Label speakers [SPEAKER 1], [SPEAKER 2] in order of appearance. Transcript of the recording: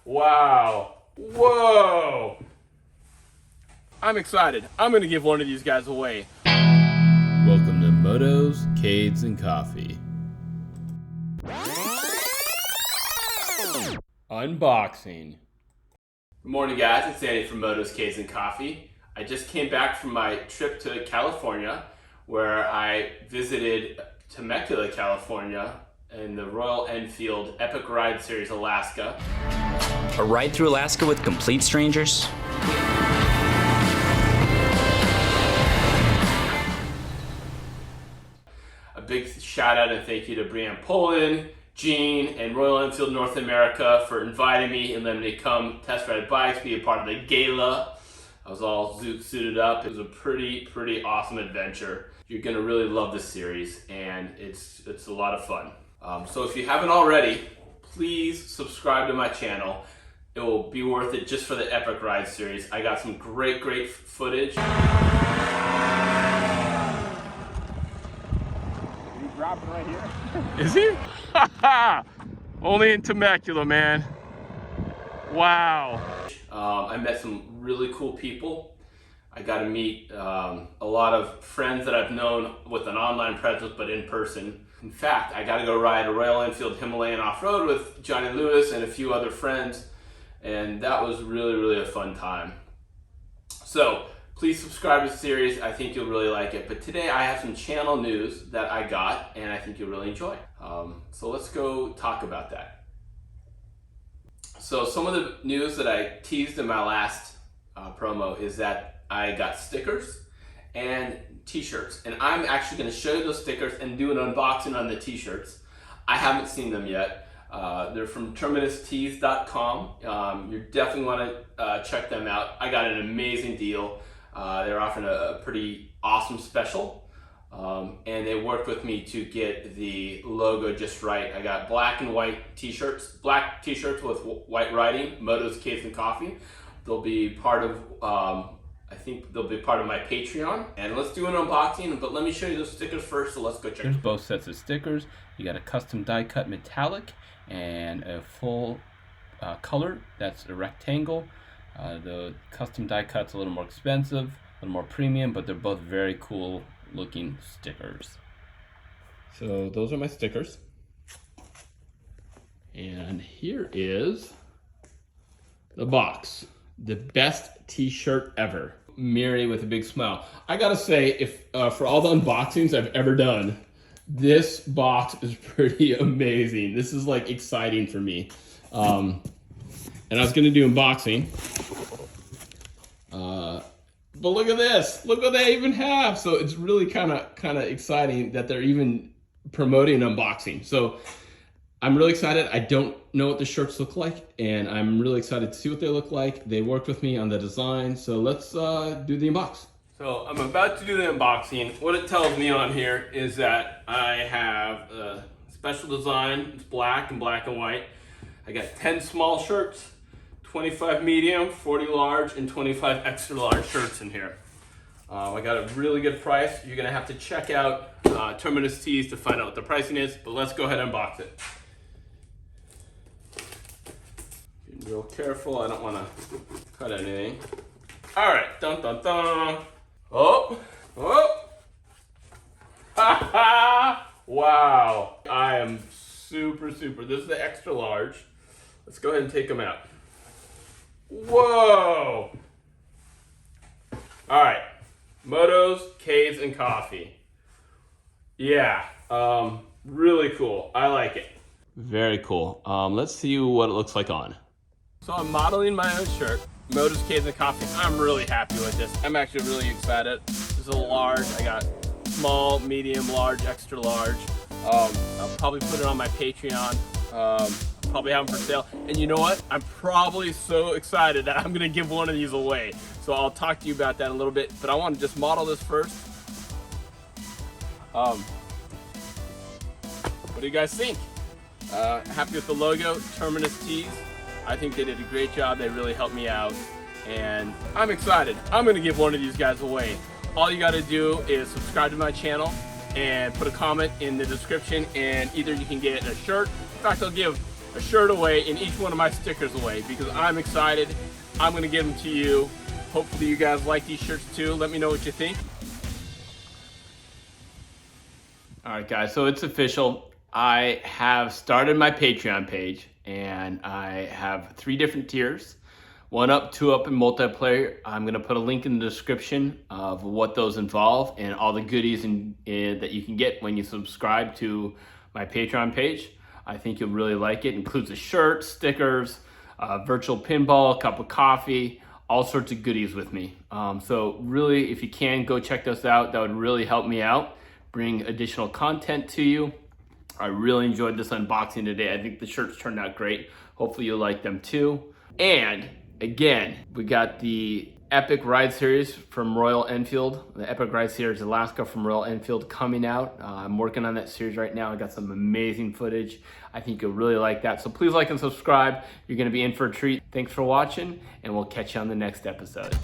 [SPEAKER 1] Wow. Whoa. I'm excited. I'm going to give one of these guys away.
[SPEAKER 2] Welcome to Motos, Cades, and Coffee. Unboxing.
[SPEAKER 1] Good morning, guys. It's Andy from Motos Cades and Coffee. I just came back from my trip to California, where I visited Temecula, California, in the Royal Enfield Epic Ride Series Alaska.
[SPEAKER 3] A ride through Alaska with complete strangers?
[SPEAKER 1] A big shout out and thank you to Brianne Poland, Gene, and Royal Enfield North America for inviting me and letting me come test ride bikes, be a part of the gala. I was all suited up. It was a pretty awesome adventure. You're gonna really love this series, and it's a lot of fun. So if you haven't already, please subscribe to my channel. It will be worth it just for the Epic Ride series. I got some great footage.
[SPEAKER 4] He's dropping right here.
[SPEAKER 1] Is he? Only in Temecula, man. Wow. I met some really cool people. I got to meet a lot of friends that I've known with an online presence, but in person. In fact, I got to go ride a Royal Enfield Himalayan off-road with Johnny Lewis and a few other friends, and that was really a fun time. So please subscribe to the series. I think you'll really like it. But today I have some channel news that I got, and I think you'll really enjoy. So let's go talk about that. So some of the news that I teased in my last promo is that I got stickers and t-shirts, and I'm actually going to show you those stickers and do an unboxing on the t-shirts. I haven't seen them yet. They're from tease.com. You definitely want to check them out. I got an amazing deal. They're offering a pretty awesome special, and they worked with me to get the logo just right. I got black and white t-shirts, black t-shirts with white writing, Motos Cades and Coffee. They'll be part of, I think they'll be part of my Patreon. And let's do an unboxing, but let me show you those stickers first, so let's go check.
[SPEAKER 2] There's both sets of stickers. You got a custom die cut metallic and a full color, that's a rectangle. The custom die cut's a little more expensive, a little more premium, but they're both very cool looking stickers. So those are my stickers. And here is the box. The best t-shirt ever. Miri with a big smile. I gotta say, if for all the unboxings I've ever done, this box is pretty amazing. This is like exciting for me. And I was gonna do unboxing. But look at this. Look what they even have. So it's really kind of exciting that they're even promoting unboxing. So I'm really excited. I don't know what the shirts look like, and I'm really excited to see what they look like. They worked with me on the design, so let's do the unbox.
[SPEAKER 1] So I'm about to do the unboxing. What it tells me on here is that I have a special design. It's black and white. I got 10 small shirts, 25 medium, 40 large, and 25 extra large shirts in here. I got a really good price. You're gonna have to check out Terminus Tees to find out what the pricing is, but let's go ahead and unbox it. Be real careful, I don't wanna cut anything. All right, dun dun dun. Oh. Ha ha! Wow, I am super. This is the extra large. Let's go ahead and take them out. Whoa! All right, Motos, Cades, and Coffee. Yeah, really cool. I like it. Very cool. Let's see what it looks like on. So I'm modeling my own shirt, Motos, Cades, and Coffee. I'm really happy with this. I'm actually really excited. This is a large. I got small, medium, large, extra large. I'll probably put it on my Patreon. Probably have them for sale. And you know what? I'm probably so excited that I'm gonna give one of these away. So I'll talk to you about that in a little bit, but I want to just model this first. What do you guys think? Happy with the logo, Terminus Tees. I think they did a great job. They really helped me out, and I'm excited. I'm gonna give one of these guys away. All you gotta do is subscribe to my channel and put a comment in the description, and either you can get a shirt. In fact, I'll give a shirt away and each one of my stickers away because I'm excited. I'm gonna give them to you. Hopefully you guys like these shirts too. Let me know what you think. All right, guys, so it's official. I have started my Patreon page and I have 3 different tiers. 1 up, 2 up, and multiplayer. I'm gonna put a link in the description of what those involve and all the goodies that you can get when you subscribe to my Patreon page. I think you'll really like it. It includes a shirt, stickers, virtual pinball, a cup of coffee, all sorts of goodies with me. So really, if you can, go check those out. That would really help me out, bring additional content to you. I really enjoyed this unboxing today. I think the shirts turned out great. Hopefully you'll like them too. And again, we got the Epic Ride Series from Royal Enfield, the Epic Ride Series Alaska from Royal Enfield coming out. I'm working on that series right now. I got some amazing footage. I think you'll really like that. So please like and subscribe. You're gonna be in for a treat. Thanks for watching, and we'll catch you on the next episode.